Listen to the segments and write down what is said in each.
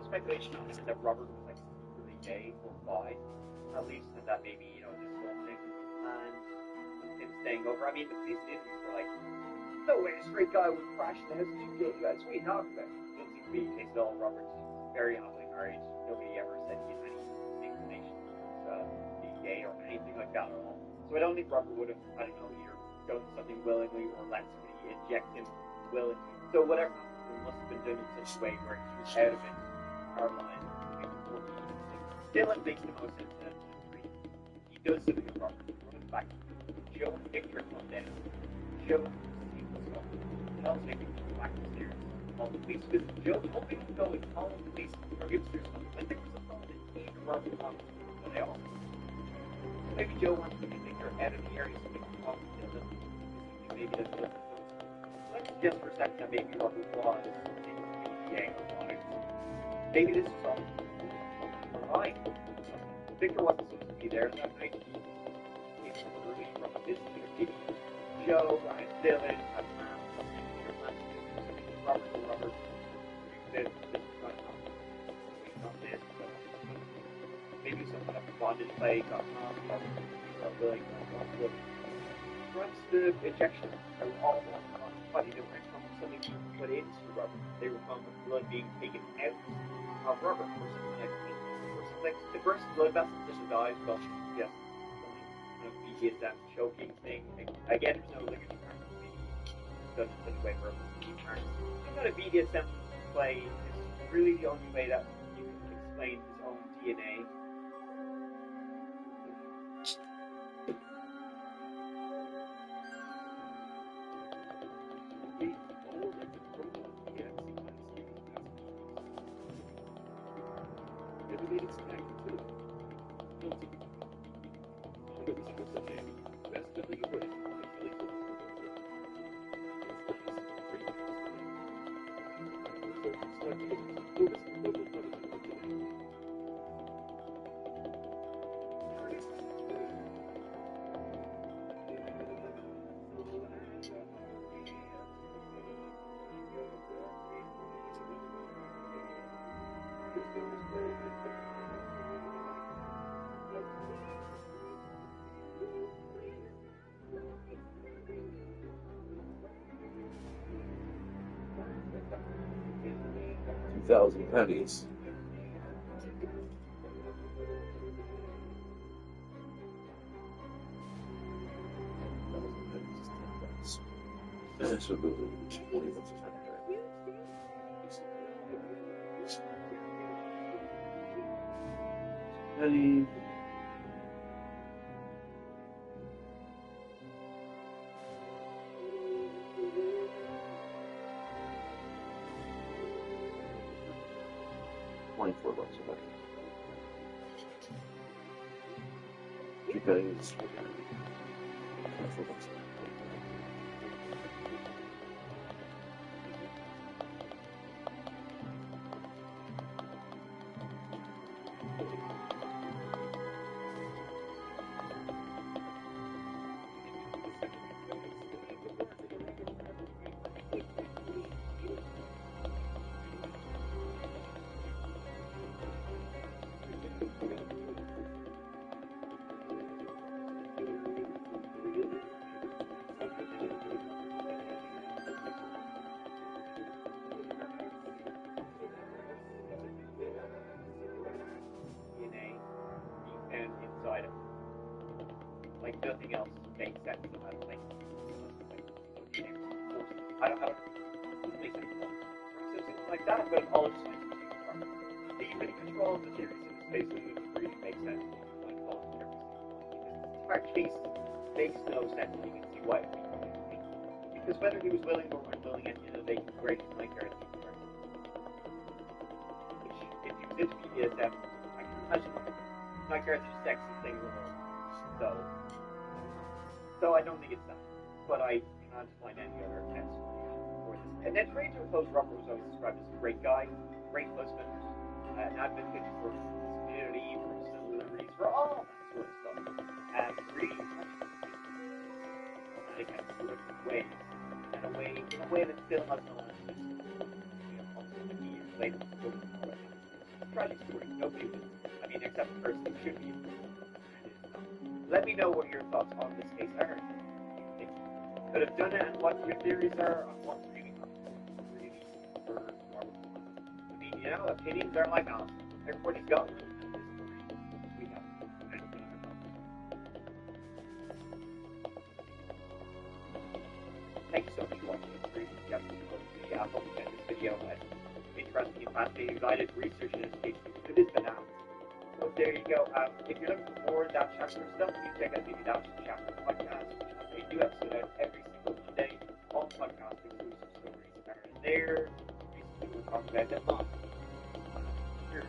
speculation on it that Robert was like secretly gay or bi, at least, and that maybe, you know, this whole thing, and him staying over. I mean, the police interviews were like, no way, a straight guy would crash in the house of two gay guys. What are you talking about? It doesn't seem to be the case at all. Robert's very happily married. Nobody ever said he had any inclination to be gay or anything like that at all. So I don't think Robert would have, I don't know, either done something willingly or let somebody inject him willingly. So whatever happened, it must have been done in such a way where he was out of it, paralyzed, before he Dylan makes the most sense out of the three. He does something to Robert. He runs back. Joe and Victor come down. Joe sees what's going on. Tells Victor to go back upstairs. Call the police. Because Joe told Victor to go and call the police or give upstairs. When there was a phone that he and Robert talked to, but they all. Maybe Joe wants to get Victor out of the area so they can talk to Dylan. Maybe that's what it's let's just for a second that maybe Robert was gay or not. Maybe this was all lying. Victor wasn't supposed to be there that night. Maybe early from a business maybe Joe and Dylan had planned something or planned to do something with Robert this is going to happen. Not this, but maybe some kind of bondage play got on. Robert willing to perhaps the injection of all body that went from something being put into Robert. They were from blood being taken out of Robert or something like that. Or something like the first blood vessel just dies, well, yes, some kind of BDSM choking thing. Again, there's no ligature harness being done in such a way where it's harness. Some kind of BDSM play is really the only way that you can explain his own DNA. $2,000. This would be 20 bucks a penny. $24 a penny. 2 pennies. 24 bucks a penny. Like nothing else makes sense about it. Like, I don't make sense something like that, but all just makes sense. The human control of the theories in this space really makes sense. Like all the theories. Our case makes no sense. You can see why. Because whether he was willing or unwilling, at the end of the day, he's great. Like which, if he was into BDSM, I can imagine my character's sexist thing in the world. So I don't think it's that. But I can't find any other accounts for this. And then Rachel Close Robert was always described as a great guy, great husband, an advocate for his community, for civil liberties, for all that sort of stuff. And really in kind of terrific ways. And in a way that still has no answers. You know, almost 50 years later, still tragic story. Nobody wins. I mean, except the person who should be. Let me know what your thoughts on this case are. If you could have done it, and what your theories are on what really or I mean, you know, opinions are like ours. Everybody's got one. We have anything on the Thank you so much for watching. It's great. I hope you found this video interesting and fascinating. Guided research and education. It is banal. So there you go. If you're looking for more of that chapter stuff, you check out the Adoption Chapter podcast. They do episode out every single Monday. All podcast exclusive stories are there. We will talk about them on. Sure.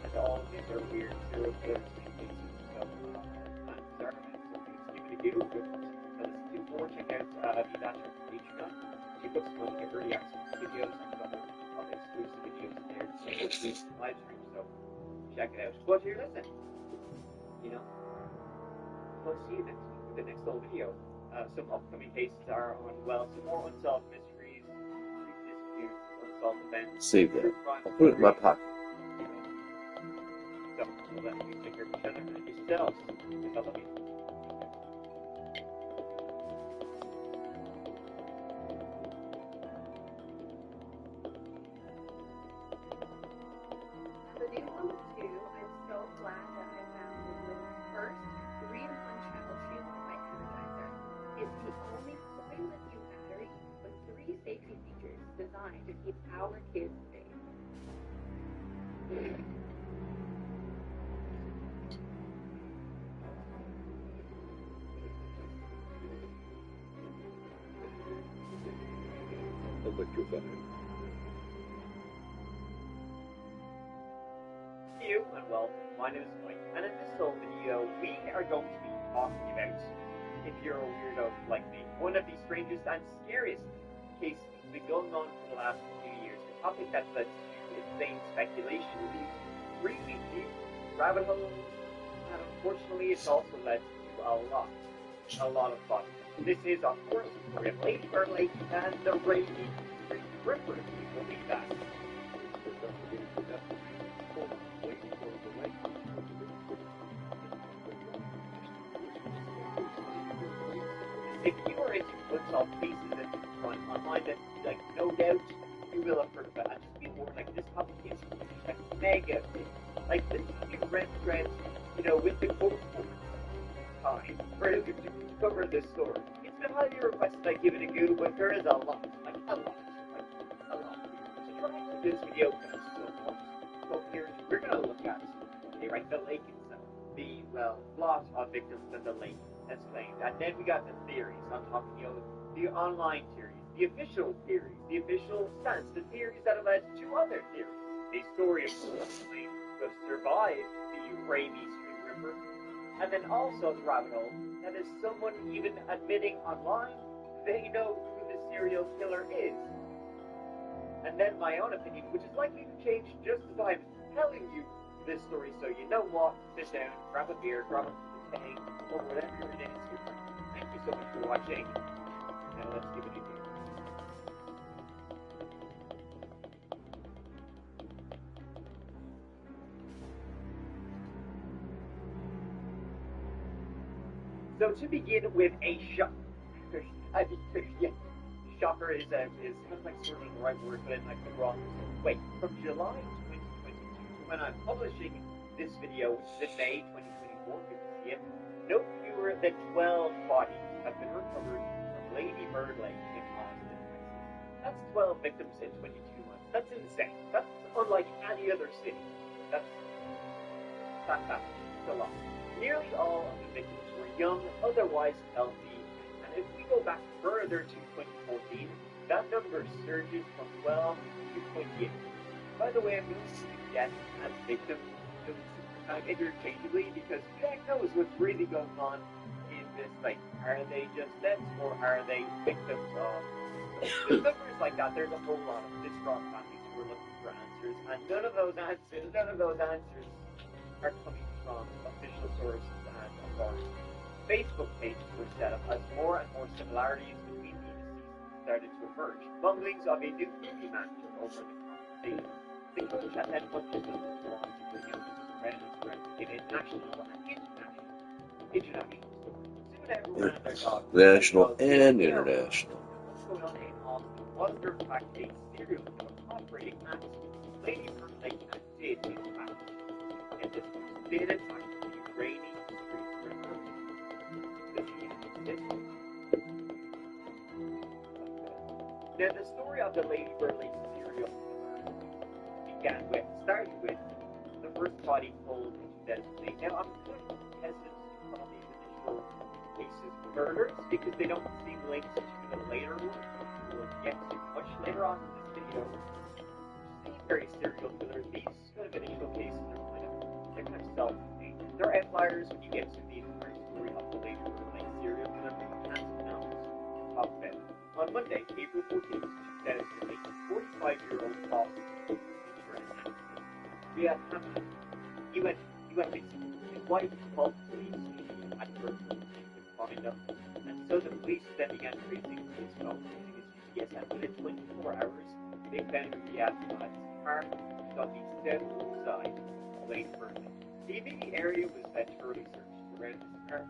And all of these are weird serial killers and cases of environment. So please give it a go. Listen to more. Check out the Adoption Patreon. She puts money in early access videos and the whole exclusive videos there. Live stream. So check it out. But here, listen. You know, we'll see you next week with the next little video. Some upcoming cases are on, well, some more unsolved mysteries, disappearances, unsolved events. Save that. I'll put it in my pocket. So, let you take care of each other and yourselves. I love you. Designed to keep our kids safe. Electrified. You and well, my name is Mike, and in this little video, we are going to be talking about, if you're a weirdo like me, one of the strangest and scariest cases been going on for the last few years. A topic that led to insane speculation, these really deep rabbit holes, and unfortunately it's also led to a lot of fun. This is, of course, the story of Lady Bird Lake and the Rainy Ripper, if you believe that. If you are into unsolved cases that you find online, that like no doubt you will have heard about. And just be warned, like this topic is like mega big. Like this is red threads, you know, with the quote time for to cover this story. It's been highly requested I give it a go, but there is a lot. So try to do this video kind of so much. So here we're gonna look at the lake itself, the lot of victims that the lake has claimed, and then we got the theories on top of the online theories, the official theories, the official stance, the theories that have led to other theories. The story of claim to have survived the Rainy Stream Ripper, and then also the rabbit hole that is someone even admitting online they know who the serial killer is. And then my own opinion, which is likely to change just as I'm telling you this story, so you know what, sit down, grab a beer, grab a tang, or whatever it is you're drinking. Thank you so much for watching. Now let's give it a go. So to begin with a shock, shocker is kind of like sort of the right word, but in like the wrong way. From July 2022 to when I'm publishing this video, which is in May 2024, you can see it, no fewer than 12 bodies have been recovered from Lady Bird Lake in Austin, Texas. That's 12 victims in 22 months. That's insane. That's unlike any other city. That's it's a lot. Nearly all of the victims were young, otherwise healthy, and if we go back further to 2014, that number surges from 12 to 28. By the way, I'm going to use death as victims interchangeably because Jack knows what's really going on in this. Like, are they just deaths or are they victims of? With numbers like that, there's a whole lot of distraught families who are looking for answers, and none of those answers are coming from official sources and authorities. Facebook pages were set up as more and more similarities between the deceased started to emerge. Mumblings of a new movie manager over the conversation. The coach at that point just doesn't belong to the Reddit in a national and international. Soon everyone and their dog National and international. what's going on in Austin was there in fact a serial killer operating at Lady Bird Lake and did in fact, and this did attack the rainy street river. Now the story of the Lady Bird Lake serial killer started with the first body pulled in 2008. Now I'm going to hesitant to call these initial cases murders because they don't seem linked to the later ones. We'll get to much later on in this video. These very serial killers, these kind of initial cases they're kind of self-contained. They're outliers when you get to the entire story of the Lady Bird Lake serial killer and talk about it. On Monday, April 14th, 2008, 45-year-old Boston insurance accident. Riyad Hamad. He went missing. His wife called the police at first to find him, and so the police then began tracing his phone using his GPS, and within 24 hours, they found Riyad Hamad's car on the south side of Lake Berkeley. The immediate area was then thoroughly searched around his car.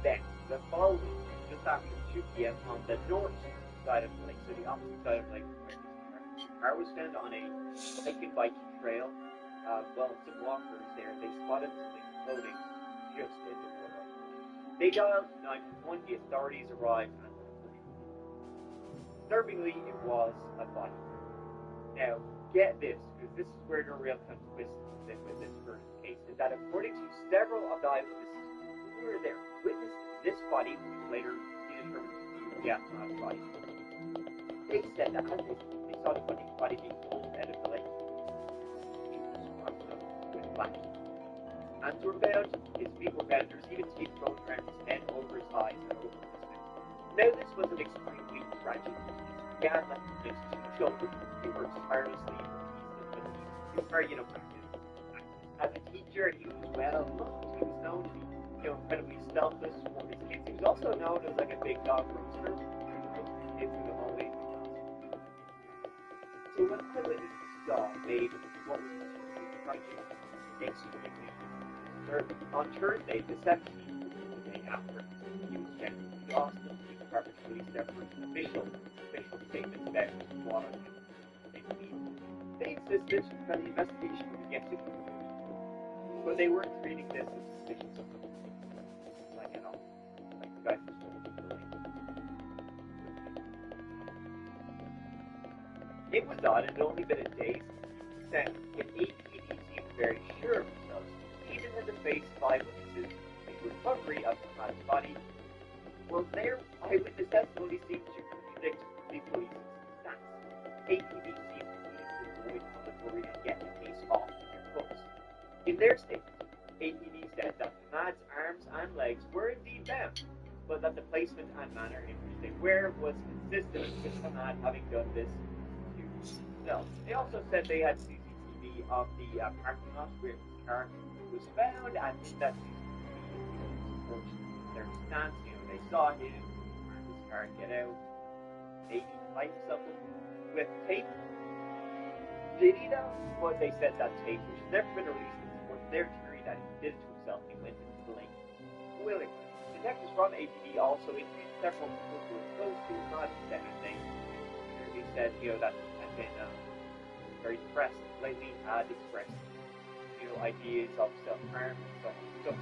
Then, the following, just after 2 p.m. on the north side of the lake, so the opposite side of the lake, the car was found on a hike and biking trail. Well, some walkers there, they spotted something floating just in the water. They dialed 911, the authorities arrived, and disturbingly, it was a body. Now, get this, because this is where the real kind of twist comes in with this first case, is that according to several of the eyewitnesses who were there, witnessed this body, which later determined to be Hamad's body, they said that as they saw the body being pulled out of the lake, it was scrubbed up with black. Hands were bound, his feet were bound, there was even tape thrown around his head, over his eyes, and over his mouth. Now, this was an extremely tragic case. He had left his 2 children. He worked tirelessly for peace, but he was very, practiced. As a teacher, he was well known. He was known to be, incredibly selfless for his kids. He was also known as like a big dog roaster. Kids in the hallway. So when eyewitnesses saw made what was tragic, extremely disturbing. On Thursday, the 17th, the day after, he was generally lost. The department released their first official statement about what they insisted that the investigation would get to conclusion, but they weren't treating this as suspicious of something like at all. Like the guys who told people. It was odd, it had only been a day since then, yet APD seemed very sure of themselves, even in the face of eyewitnesses in recovery of Hamad's body. Well, their eyewitness testimony seemed to contradict the police's stance. APD seemed to avoid public and get the case off their books. In their statement, APD said that Hamad's arms and legs were indeed bound, but that the placement and manner in which they were was consistent with Hamad having done this to himself. They also said they had CCTV of the parking lot where his car was found, and that CCTV supports their stance. They saw him park his car and get out, maybe tie himself with tape. Did he though? Well, they said that tape, which has never been released, in support of their theory that he did it to himself. He went into the lake willingly. Detectives from APD also interviewed several people who were close to Hamad and said things. They said, that had been very depressed lately, had expressed, ideas of self-harm and so on.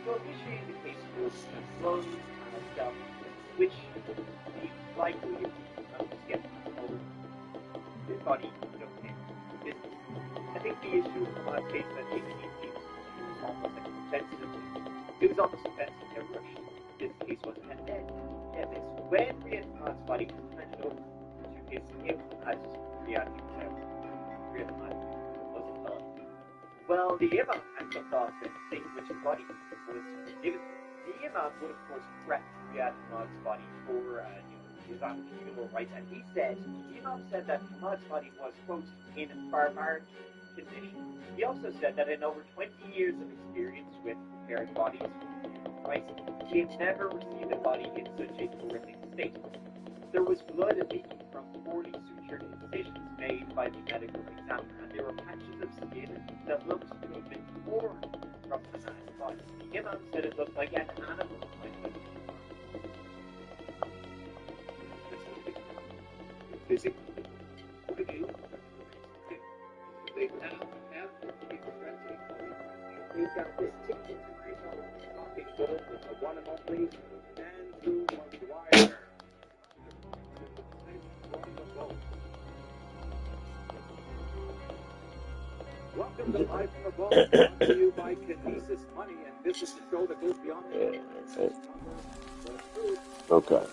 So initially the case was closed and dealt with, which seems likely if you just get told the body business. I think the issue with the case that APD seems almost like offensive. It was almost offensive to rush. This case was, and then this when Riyad Hamad's body was handed over to his imam as Riyad himself. Riyad Hamad was a fellow. Well, the imam had some thoughts that the state which his body was forgiven. The Imam would, of course, threaten Riyad Hamad's body for Islamic funeral rites, and he said, the Imam said that Hamad's body was, quote, in barbaric condition. He also said that in over 20 years of experience with preparing bodies for funeral rites, he had never received a body in such a horrific state. There was blood leaking from poorly sutured incisions made by the medical examiner, and there were patches of skin that looked to have been torn from Hamad's body. The Imam said it looked like an animal might have been physically. They now have the extracting. We've got this ticket talking gold with the one and only Andrew Maguire. Welcome to Live from the Vault, brought to you by Kinesis Money, and this is the show that goes beyond the Okay.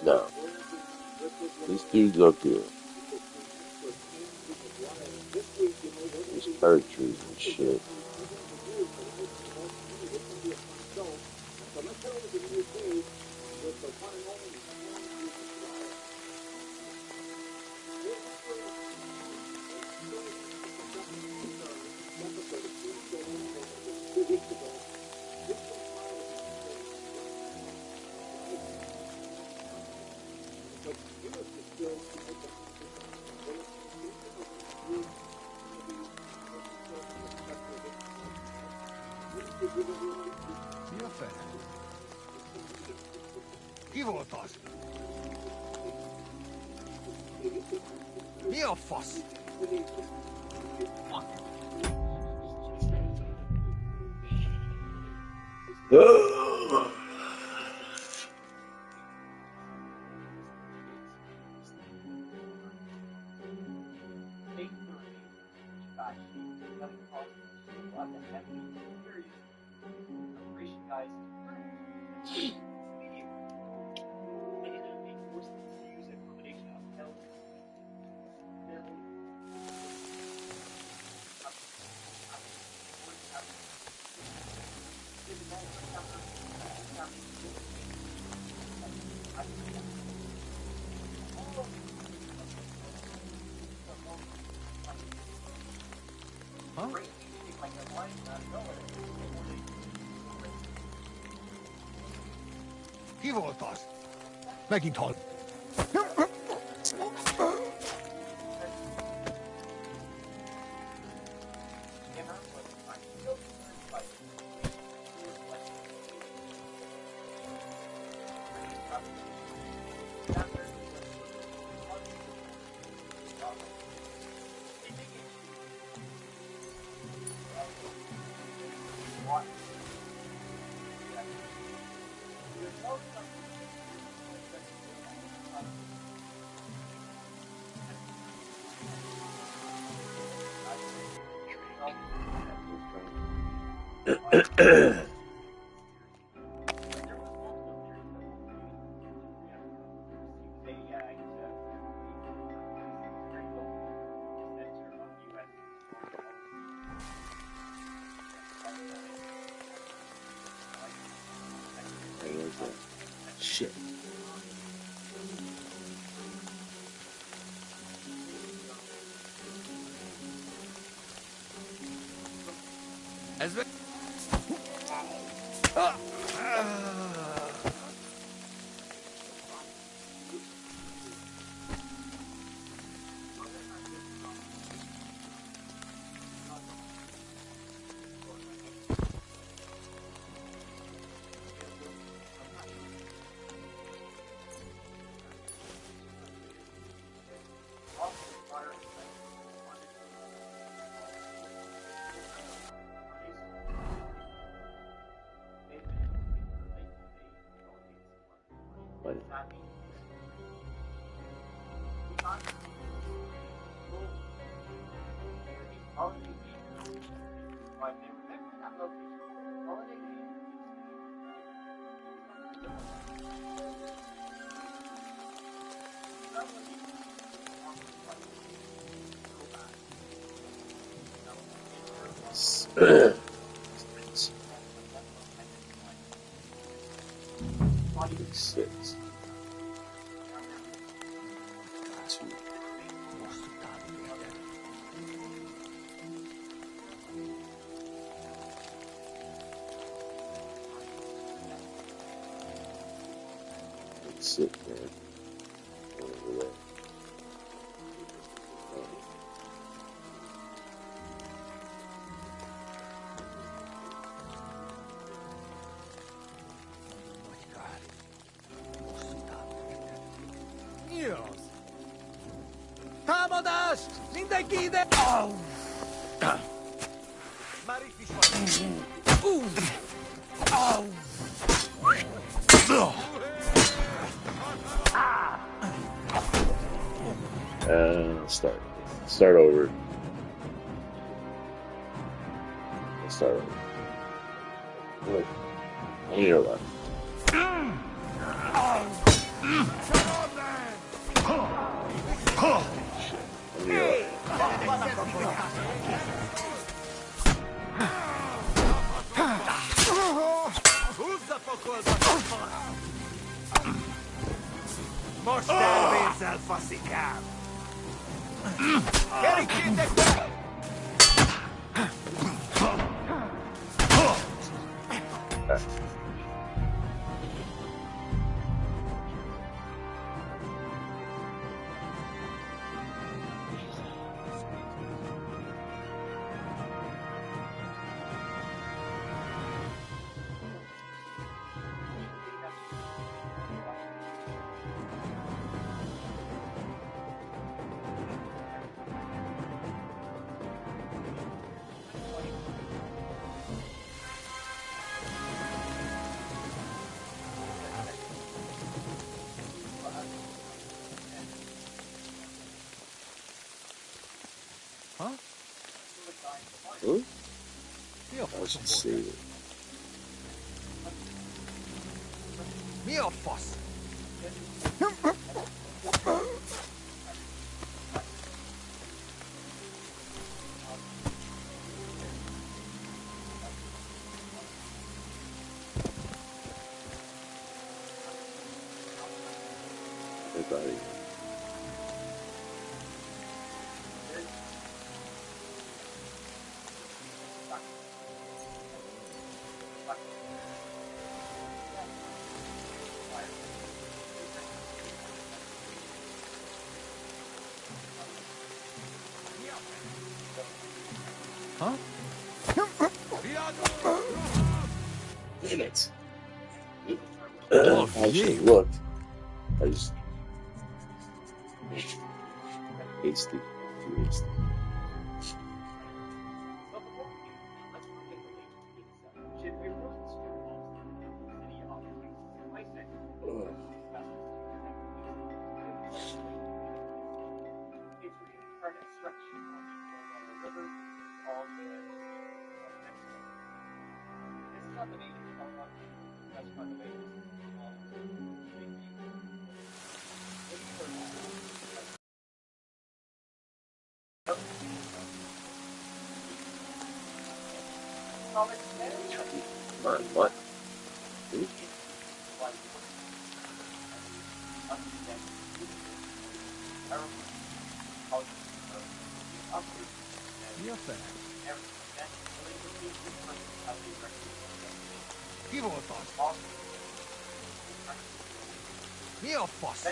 Now, these dudes up here, these bird trees and shit. Kivotas. Miofos. Kivotas. Making tall. Shit. As well. sit there. Over there. Dios! Támadás! Mindenki ide! Au! Már itt is van. Au! Start over. Let's start over. Look, on your left. On your left. Most elvérzel, faszikám! Kerítsétek be! Huh? I should save it. Mi a fasz? Everybody. Huh? Damn it. Oh, I should gee. have looked. I just hasty. Too hasty. Come on, what? Mi a fene? Ki volt az? Mi a fasz?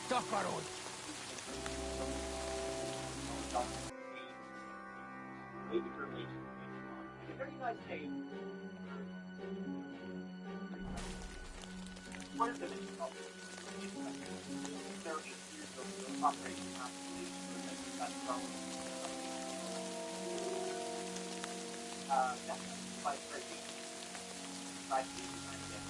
Takarod! I say, what is the mission of this? There are 8 years of operation application that's from that's by crazy. By using that again.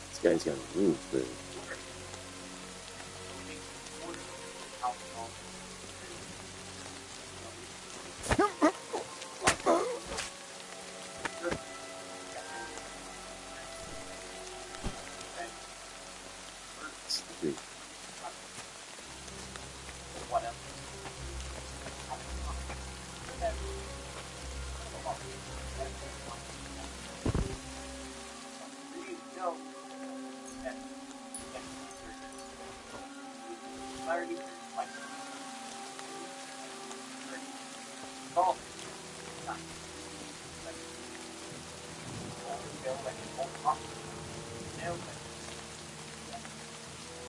This guy's got a move, but